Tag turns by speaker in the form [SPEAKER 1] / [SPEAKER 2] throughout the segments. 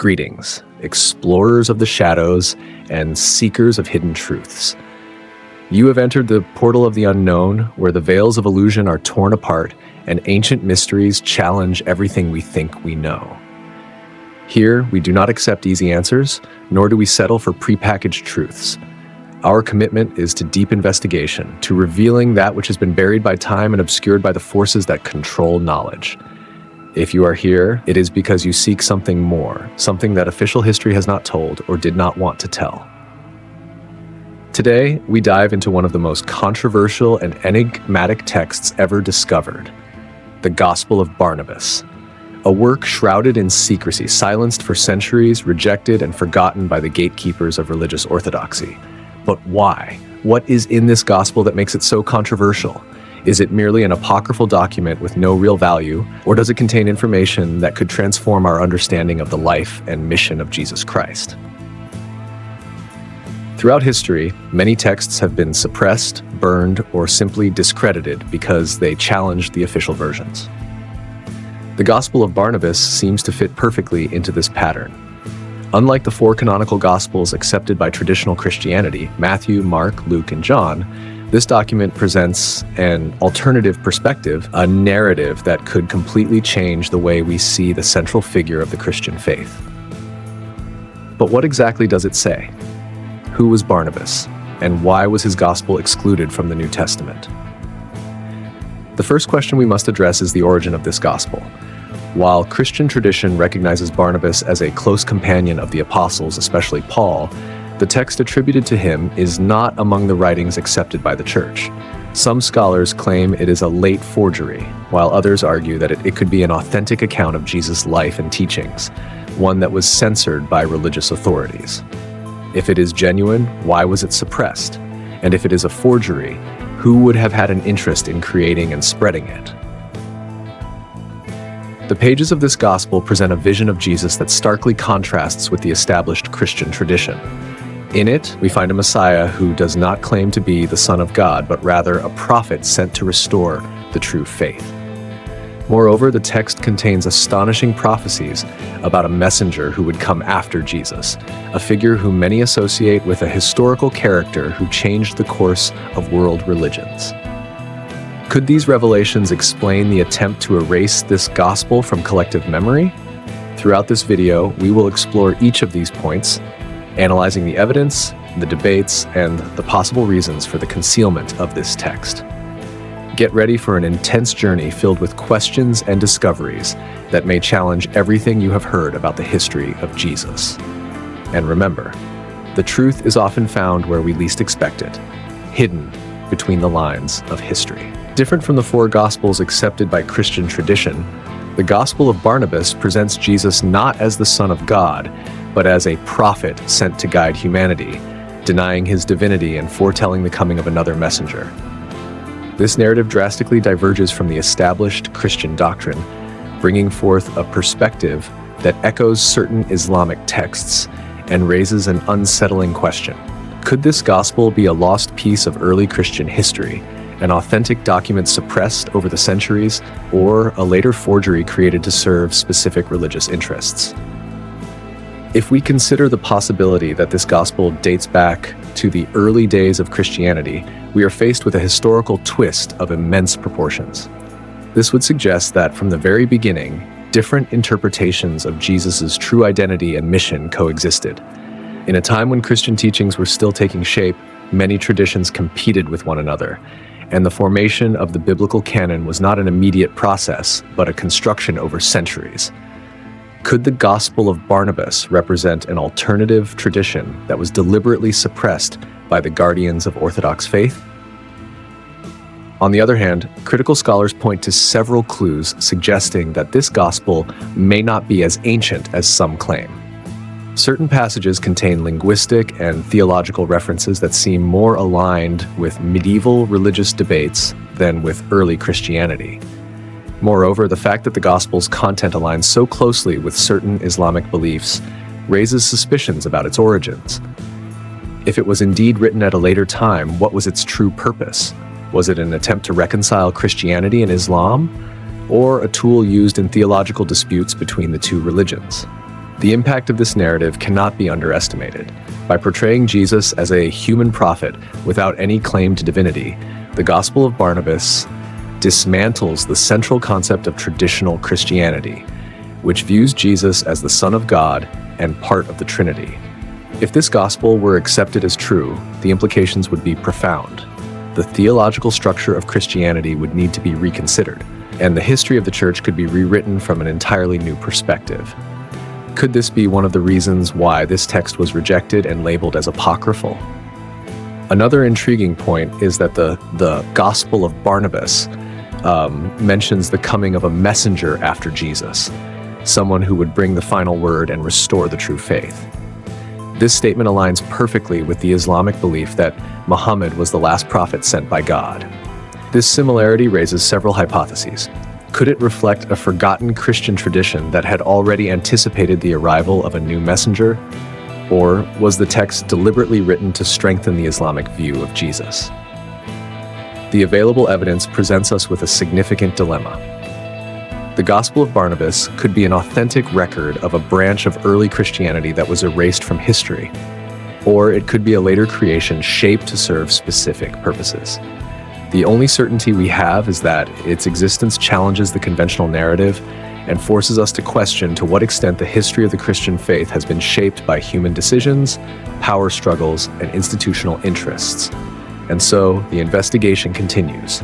[SPEAKER 1] Greetings, explorers of the shadows and seekers of hidden truths. You have entered the portal of the unknown, where the veils of illusion are torn apart and ancient mysteries challenge everything we think we know. Here, we do not accept easy answers, nor do we settle for prepackaged truths. Our commitment is to deep investigation, to revealing that which has been buried by time and obscured by the forces that control knowledge. If you are here, it is because you seek something more, something that official history has not told or did not want to tell. Today, we dive into one of the most controversial and enigmatic texts ever discovered, the Gospel of Barnabas, a work shrouded in secrecy, silenced for centuries, rejected and forgotten by the gatekeepers of religious orthodoxy. But why? What is in this gospel that makes it so controversial? Is it merely an apocryphal document with no real value, or does it contain information that could transform our understanding of the life and mission of Jesus Christ? Throughout history, many texts have been suppressed, burned, or simply discredited because they challenged the official versions. The Gospel of Barnabas seems to fit perfectly into this pattern. Unlike the four canonical Gospels accepted by traditional Christianity, Matthew, Mark, Luke, and John, this document presents an alternative perspective, a narrative that could completely change the way we see the central figure of the Christian faith. But what exactly does it say? Who was Barnabas, and why was his gospel excluded from the New Testament? The first question we must address is the origin of this gospel. While Christian tradition recognizes Barnabas as a close companion of the apostles, especially Paul, the text attributed to him is not among the writings accepted by the church. Some scholars claim it is a late forgery, while others argue that it could be an authentic account of Jesus' life and teachings, one that was censored by religious authorities. If it is genuine, why was it suppressed? And if it is a forgery, who would have had an interest in creating and spreading it? The pages of this gospel present a vision of Jesus that starkly contrasts with the established Christian tradition. In it, we find a Messiah who does not claim to be the Son of God, but rather a prophet sent to restore the true faith. Moreover, the text contains astonishing prophecies about a messenger who would come after Jesus, a figure whom many associate with a historical character who changed the course of world religions. Could these revelations explain the attempt to erase this gospel from collective memory? Throughout this video, we will explore each of these points, analyzing the evidence, the debates, and the possible reasons for the concealment of this text. Get ready for an intense journey filled with questions and discoveries that may challenge everything you have heard about the history of Jesus. And remember, the truth is often found where we least expect it, hidden between the lines of history. Different from the four Gospels accepted by Christian tradition, the Gospel of Barnabas presents Jesus not as the Son of God, but as a prophet sent to guide humanity, denying his divinity and foretelling the coming of another messenger. This narrative drastically diverges from the established Christian doctrine, bringing forth a perspective that echoes certain Islamic texts and raises an unsettling question. Could this gospel be a lost piece of early Christian history, an authentic document suppressed over the centuries, or a later forgery created to serve specific religious interests? If we consider the possibility that this gospel dates back to the early days of Christianity, we are faced with a historical twist of immense proportions. This would suggest that from the very beginning, different interpretations of Jesus' true identity and mission coexisted. In a time when Christian teachings were still taking shape, many traditions competed with one another, and the formation of the biblical canon was not an immediate process, but a construction over centuries. Could the Gospel of Barnabas represent an alternative tradition that was deliberately suppressed by the guardians of Orthodox faith? On the other hand, critical scholars point to several clues suggesting that this gospel may not be as ancient as some claim. Certain passages contain linguistic and theological references that seem more aligned with medieval religious debates than with early Christianity. Moreover, the fact that the Gospel's content aligns so closely with certain Islamic beliefs raises suspicions about its origins. If it was indeed written at a later time, what was its true purpose? Was it an attempt to reconcile Christianity and Islam, or a tool used in theological disputes between the two religions? The impact of this narrative cannot be underestimated. By portraying Jesus as a human prophet without any claim to divinity, the Gospel of Barnabas dismantles the central concept of traditional Christianity, which views Jesus as the Son of God and part of the Trinity. If this gospel were accepted as true, the implications would be profound. The theological structure of Christianity would need to be reconsidered, and the history of the church could be rewritten from an entirely new perspective. Could this be one of the reasons why this text was rejected and labeled as apocryphal? Another intriguing point is that the Gospel of Barnabas mentions the coming of a messenger after Jesus, someone who would bring the final word and restore the true faith. This statement aligns perfectly with the Islamic belief that Muhammad was the last prophet sent by God. This similarity raises several hypotheses. Could it reflect a forgotten Christian tradition that had already anticipated the arrival of a new messenger? Or was the text deliberately written to strengthen the Islamic view of Jesus? The available evidence presents us with a significant dilemma. The Gospel of Barnabas could be an authentic record of a branch of early Christianity that was erased from history, or it could be a later creation shaped to serve specific purposes. The only certainty we have is that its existence challenges the conventional narrative and forces us to question to what extent the history of the Christian faith has been shaped by human decisions, power struggles, and institutional interests. And so, the investigation continues.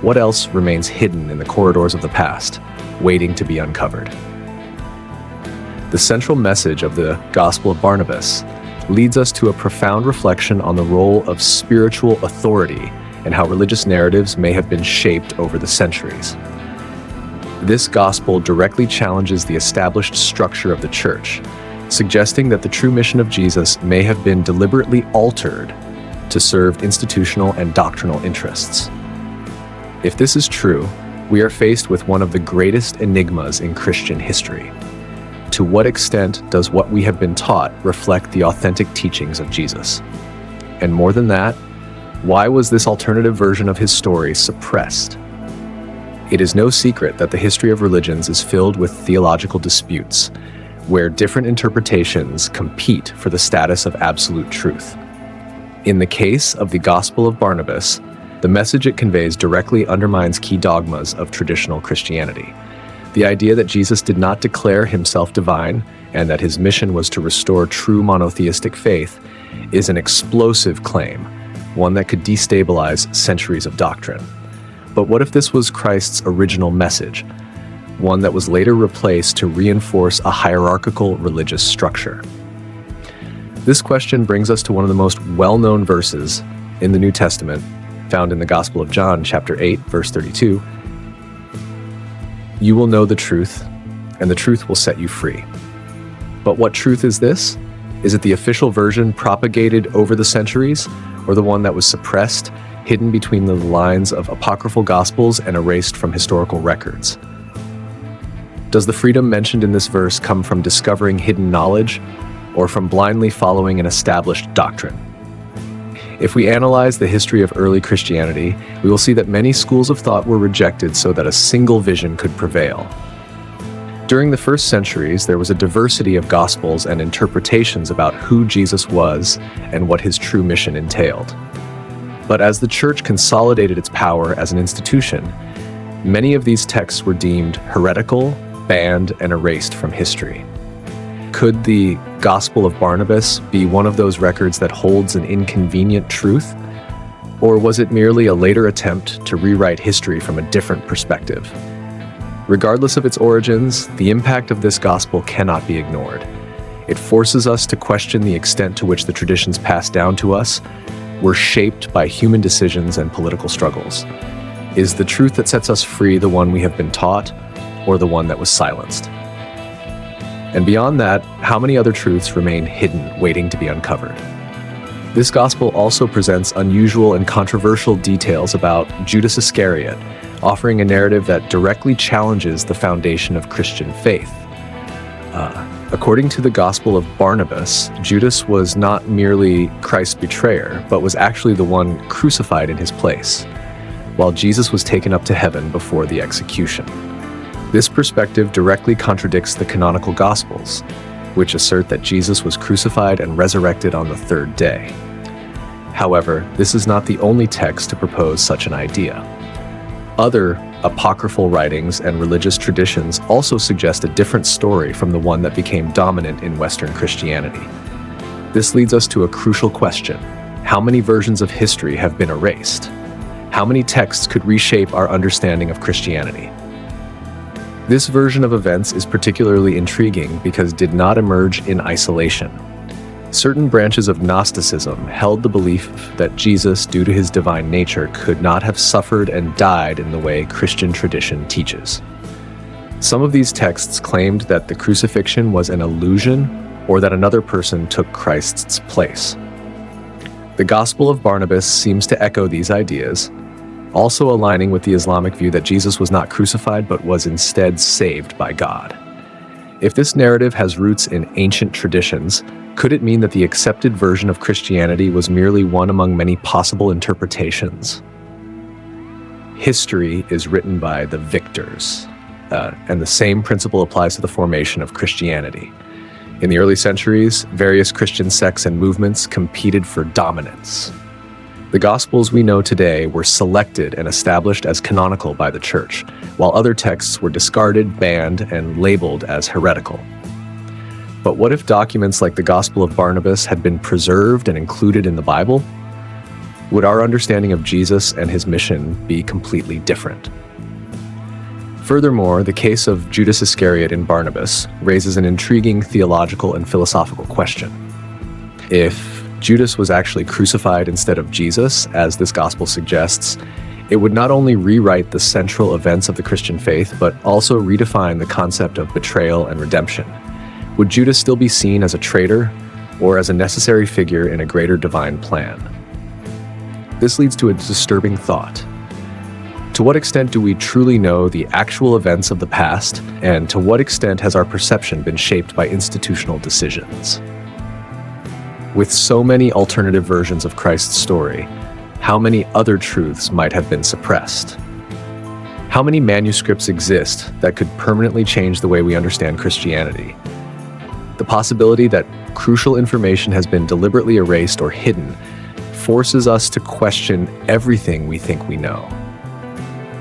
[SPEAKER 1] What else remains hidden in the corridors of the past, waiting to be uncovered? The central message of the Gospel of Barnabas leads us to a profound reflection on the role of spiritual authority and how religious narratives may have been shaped over the centuries. This gospel directly challenges the established structure of the church, suggesting that the true mission of Jesus may have been deliberately altered to serve institutional and doctrinal interests. If this is true, we are faced with one of the greatest enigmas in Christian history. To what extent does what we have been taught reflect the authentic teachings of Jesus? And more than that, why was this alternative version of his story suppressed? It is no secret that the history of religions is filled with theological disputes, where different interpretations compete for the status of absolute truth. In the case of the Gospel of Barnabas, the message it conveys directly undermines key dogmas of traditional Christianity. The idea that Jesus did not declare himself divine and that his mission was to restore true monotheistic faith is an explosive claim, one that could destabilize centuries of doctrine. But what if this was Christ's original message, one that was later replaced to reinforce a hierarchical religious structure? This question brings us to one of the most well-known verses in the New Testament, found in the Gospel of John, chapter 8, verse 32. You will know the truth, and the truth will set you free. But what truth is this? Is it the official version propagated over the centuries, or the one that was suppressed, hidden between the lines of apocryphal gospels and erased from historical records? Does the freedom mentioned in this verse come from discovering hidden knowledge, or from blindly following an established doctrine? If we analyze the history of early Christianity, we will see that many schools of thought were rejected so that a single vision could prevail. During the first centuries, there was a diversity of gospels and interpretations about who Jesus was and what his true mission entailed. But as the church consolidated its power as an institution, many of these texts were deemed heretical, banned, and erased from history. Could the Gospel of Barnabas be one of those records that holds an inconvenient truth? Or was it merely a later attempt to rewrite history from a different perspective? Regardless of its origins, the impact of this gospel cannot be ignored. It forces us to question the extent to which the traditions passed down to us were shaped by human decisions and political struggles. Is the truth that sets us free the one we have been taught, or the one that was silenced? And beyond that, how many other truths remain hidden, waiting to be uncovered? This gospel also presents unusual and controversial details about Judas Iscariot, offering a narrative that directly challenges the foundation of Christian faith. According to the Gospel of Barnabas, Judas was not merely Christ's betrayer, but was actually the one crucified in his place, while Jesus was taken up to heaven before the execution. This perspective directly contradicts the canonical Gospels. which assert that Jesus was crucified and resurrected on the third day. However, this is not the only text to propose such an idea. Other apocryphal writings and religious traditions also suggest a different story from the one that became dominant in Western Christianity. This leads us to a crucial question. How many versions of history have been erased? How many texts could reshape our understanding of Christianity? This version of events is particularly intriguing because it did not emerge in isolation. Certain branches of Gnosticism held the belief that Jesus, due to his divine nature, could not have suffered and died in the way Christian tradition teaches. Some of these texts claimed that the crucifixion was an illusion or that another person took Christ's place. The Gospel of Barnabas seems to echo these ideas, also aligning with the Islamic view that Jesus was not crucified but was instead saved by God. If this narrative has roots in ancient traditions, could it mean that the accepted version of Christianity was merely one among many possible interpretations? History is written by the victors, and the same principle applies to the formation of Christianity. In the early centuries, various Christian sects and movements competed for dominance. The Gospels we know today were selected and established as canonical by the Church, while other texts were discarded, banned, and labeled as heretical. But what if documents like the Gospel of Barnabas had been preserved and included in the Bible? Would our understanding of Jesus and his mission be completely different? Furthermore, the case of Judas Iscariot in Barnabas raises an intriguing theological and philosophical question. If Judas was actually crucified instead of Jesus, as this gospel suggests, it would not only rewrite the central events of the Christian faith, but also redefine the concept of betrayal and redemption. Would Judas still be seen as a traitor or as a necessary figure in a greater divine plan? This leads to a disturbing thought. To what extent do we truly know the actual events of the past, and to what extent has our perception been shaped by institutional decisions? With so many alternative versions of Christ's story, how many other truths might have been suppressed? How many manuscripts exist that could permanently change the way we understand Christianity? The possibility that crucial information has been deliberately erased or hidden forces us to question everything we think we know.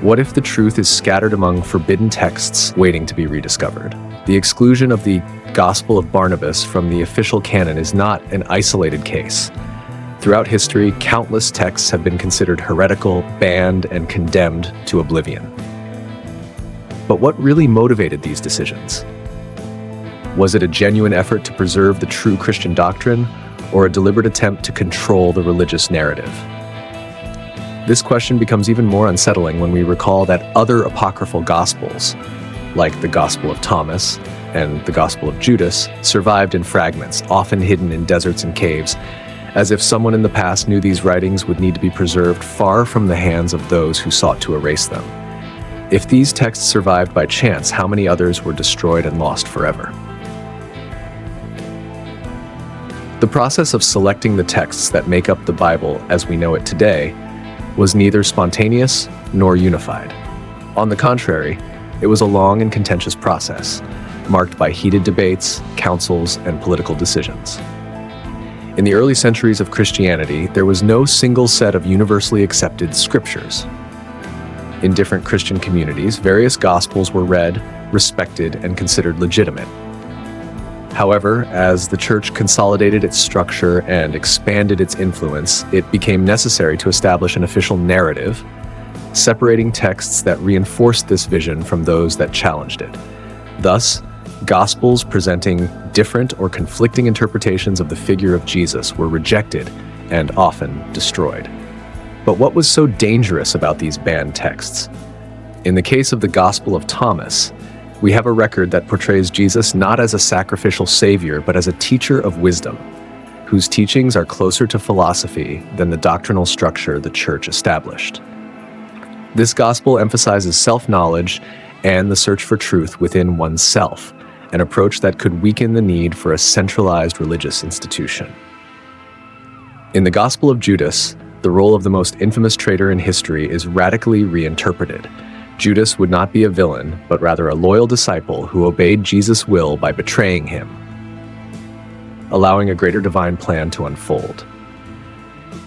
[SPEAKER 1] What if the truth is scattered among forbidden texts waiting to be rediscovered? The exclusion of the Gospel of Barnabas from the official canon is not an isolated case. Throughout history, countless texts have been considered heretical, banned, and condemned to oblivion. But what really motivated these decisions? Was it a genuine effort to preserve the true Christian doctrine, or a deliberate attempt to control the religious narrative? This question becomes even more unsettling when we recall that other apocryphal gospels, like the Gospel of Thomas and the Gospel of Judas, survived in fragments, often hidden in deserts and caves, as if someone in the past knew these writings would need to be preserved far from the hands of those who sought to erase them. If these texts survived by chance, how many others were destroyed and lost forever? The process of selecting the texts that make up the Bible as we know it today was neither spontaneous nor unified. On the contrary, it was a long and contentious process, marked by heated debates, councils, and political decisions. In the early centuries of Christianity, there was no single set of universally accepted scriptures. In different Christian communities, various gospels were read, respected, and considered legitimate. However, as the church consolidated its structure and expanded its influence, it became necessary to establish an official narrative, separating texts that reinforced this vision from those that challenged it. Thus, gospels presenting different or conflicting interpretations of the figure of Jesus were rejected and often destroyed. But what was so dangerous about these banned texts? In the case of the Gospel of Thomas, we have a record that portrays Jesus not as a sacrificial savior, but as a teacher of wisdom, whose teachings are closer to philosophy than the doctrinal structure the church established. This gospel emphasizes self-knowledge and the search for truth within oneself, an approach that could weaken the need for a centralized religious institution. In the Gospel of Judas, the role of the most infamous traitor in history is radically reinterpreted. Judas would not be a villain, but rather a loyal disciple who obeyed Jesus' will by betraying him. allowing a greater divine plan to unfold.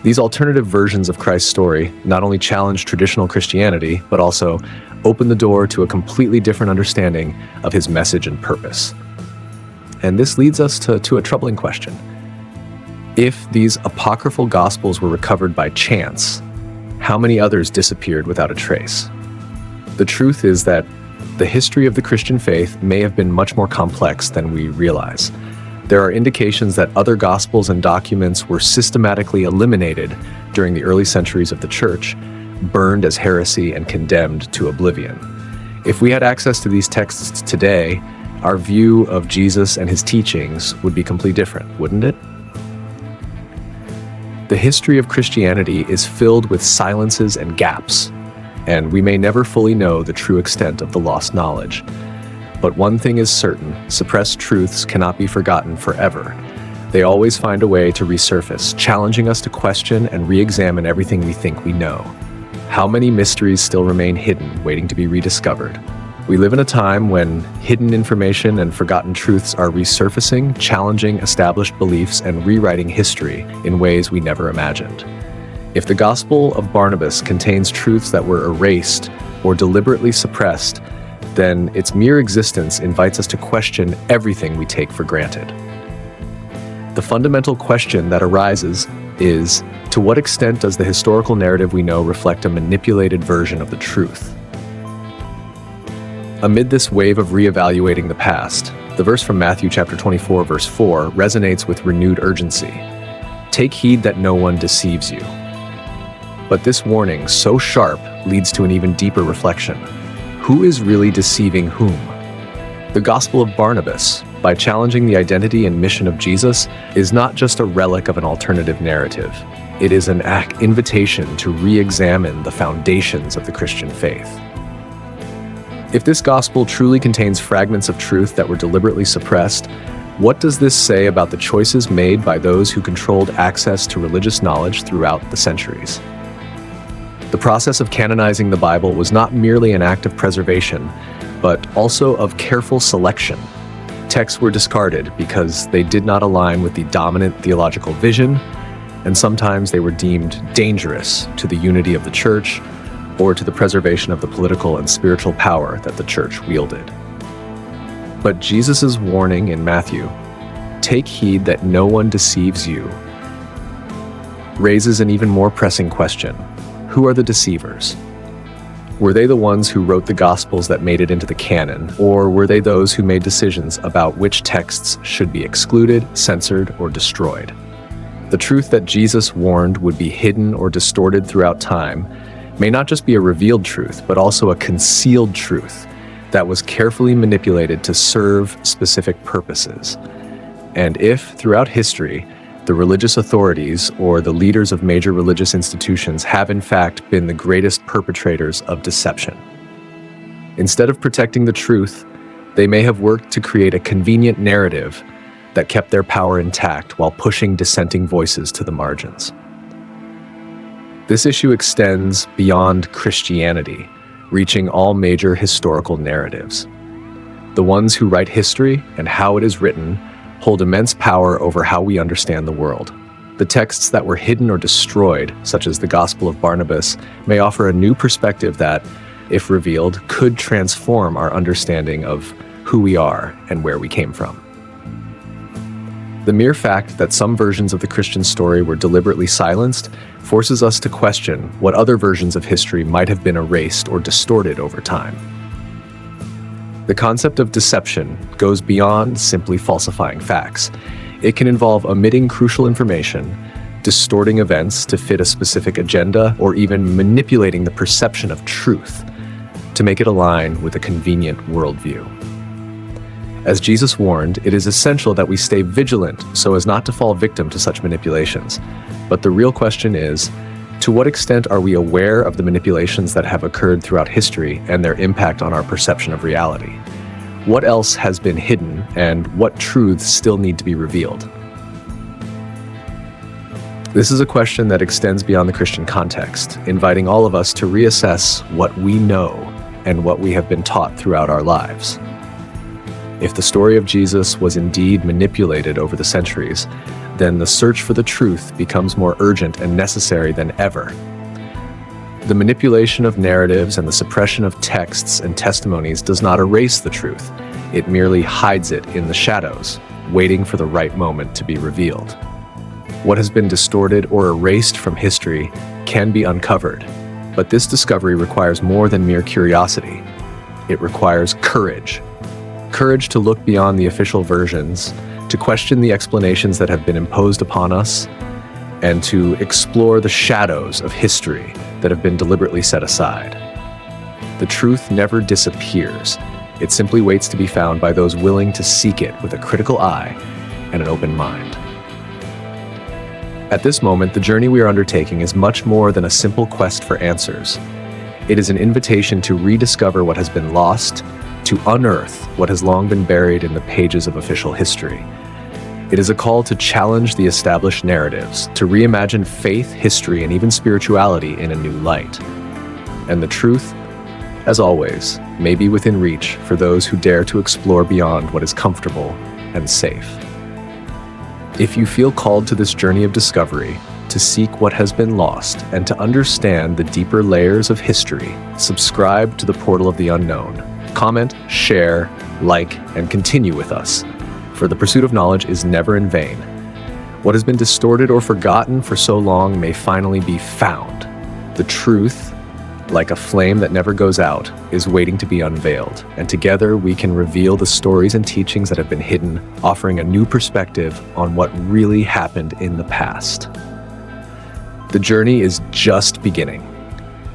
[SPEAKER 1] These alternative versions of Christ's story not only challenge traditional Christianity, but also open the door to a completely different understanding of his message and purpose. And this leads us to a troubling question. If these apocryphal Gospels were recovered by chance, how many others disappeared without a trace? The truth is that the history of the Christian faith may have been much more complex than we realize. There are indications that other Gospels and documents were systematically eliminated during the early centuries of the Church, burned as heresy and condemned to oblivion. If we had access to these texts today, our view of Jesus and his teachings would be completely different, wouldn't it? The history of Christianity is filled with silences and gaps, and we may never fully know the true extent of the lost knowledge. But one thing is certain, suppressed truths cannot be forgotten forever. They always find a way to resurface, challenging us to question and re-examine everything we think we know. How many mysteries still remain hidden, waiting to be rediscovered? We live in a time when hidden information and forgotten truths are resurfacing, challenging established beliefs, and rewriting history in ways we never imagined. If the Gospel of Barnabas contains truths that were erased or deliberately suppressed, then its mere existence invites us to question everything we take for granted. The fundamental question that arises is, to what extent does the historical narrative we know reflect a manipulated version of the truth? Amid this wave of reevaluating the past, the verse from Matthew chapter 24, verse 4 resonates with renewed urgency. Take heed that no one deceives you. But this warning, so sharp, leads to an even deeper reflection. Who is really deceiving whom? The Gospel of Barnabas, by challenging the identity and mission of Jesus, is not just a relic of an alternative narrative. It is an invitation to re-examine the foundations of the Christian faith. If this gospel truly contains fragments of truth that were deliberately suppressed, what does this say about the choices made by those who controlled access to religious knowledge throughout the centuries? The process of canonizing the Bible was not merely an act of preservation, but also of careful selection. Texts were discarded because they did not align with the dominant theological vision, and sometimes they were deemed dangerous to the unity of the Church or to the preservation of the political and spiritual power that the Church wielded. But Jesus' warning in Matthew, "Take heed that no one deceives you," raises an even more pressing question. Who are the deceivers? Were they the ones who wrote the Gospels that made it into the canon, or were they those who made decisions about which texts should be excluded, censored, or destroyed? The truth that Jesus warned would be hidden or distorted throughout time may not just be a revealed truth, but also a concealed truth that was carefully manipulated to serve specific purposes. And if, throughout history, the religious authorities or the leaders of major religious institutions have in fact been the greatest perpetrators of deception. Instead of protecting the truth, they may have worked to create a convenient narrative that kept their power intact while pushing dissenting voices to the margins. This issue extends beyond Christianity, reaching all major historical narratives. The ones who write history and how it is written hold immense power over how we understand the world. The texts that were hidden or destroyed, such as the Gospel of Barnabas, may offer a new perspective that, if revealed, could transform our understanding of who we are and where we came from. The mere fact that some versions of the Christian story were deliberately silenced forces us to question what other versions of history might have been erased or distorted over time. The concept of deception goes beyond simply falsifying facts. It can involve omitting crucial information, distorting events to fit a specific agenda, or even manipulating the perception of truth to make it align with a convenient worldview. As Jesus warned, it is essential that we stay vigilant so as not to fall victim to such manipulations. But the real question is, to what extent are we aware of the manipulations that have occurred throughout history and their impact on our perception of reality? What else has been hidden, and what truths still need to be revealed? This is a question that extends beyond the Christian context, inviting all of us to reassess what we know and what we have been taught throughout our lives. If the story of Jesus was indeed manipulated over the centuries, then the search for the truth becomes more urgent and necessary than ever. The manipulation of narratives and the suppression of texts and testimonies does not erase the truth. It merely hides it in the shadows, waiting for the right moment to be revealed. What has been distorted or erased from history can be uncovered, but this discovery requires more than mere curiosity. It requires courage. Courage to look beyond the official versions, to question the explanations that have been imposed upon us, and to explore the shadows of history that have been deliberately set aside. The truth never disappears. It simply waits to be found by those willing to seek it with a critical eye and an open mind. At this moment, the journey we are undertaking is much more than a simple quest for answers. It is an invitation to rediscover what has been lost, to unearth what has long been buried in the pages of official history. It is a call to challenge the established narratives, to reimagine faith, history, and even spirituality in a new light. And the truth, as always, may be within reach for those who dare to explore beyond what is comfortable and safe. If you feel called to this journey of discovery, to seek what has been lost, and to understand the deeper layers of history, subscribe to the Portal of the Unknown. Comment, share, like, and continue with us, for the pursuit of knowledge is never in vain. What has been distorted or forgotten for so long may finally be found. The truth, like a flame that never goes out, is waiting to be unveiled, and together we can reveal the stories and teachings that have been hidden, offering a new perspective on what really happened in the past. The journey is just beginning,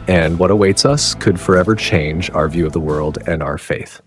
[SPEAKER 1] and what awaits us could forever change our view of the world and our faith.